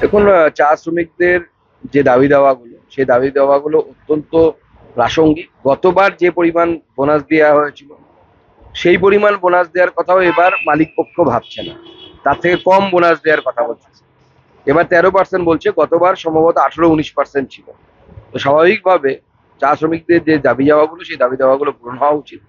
দেখুন, চা শ্রমিকদের যে দাবি দাওয়াগুলো, সেই দাবি দাওয়াগুলো অত্যন্ত প্রাসঙ্গিক। গতবার যে পরিমাণ বোনাস দেওয়া হয়েছিল, সেই পরিমাণ বোনাস দেওয়ার কথাও এবার মালিক পক্ষ ভাবছে না, তার থেকে কম বোনাস দেওয়ার কথা বলছে। এবার 13% বলছে, গতবার সম্ভবত 18-19% ছিল। তো স্বাভাবিকভাবে চা শ্রমিকদের যে দাবি দাওয়াগুলো, সেই দাবি দাওয়াগুলো পূরণ হওয়া উচিত।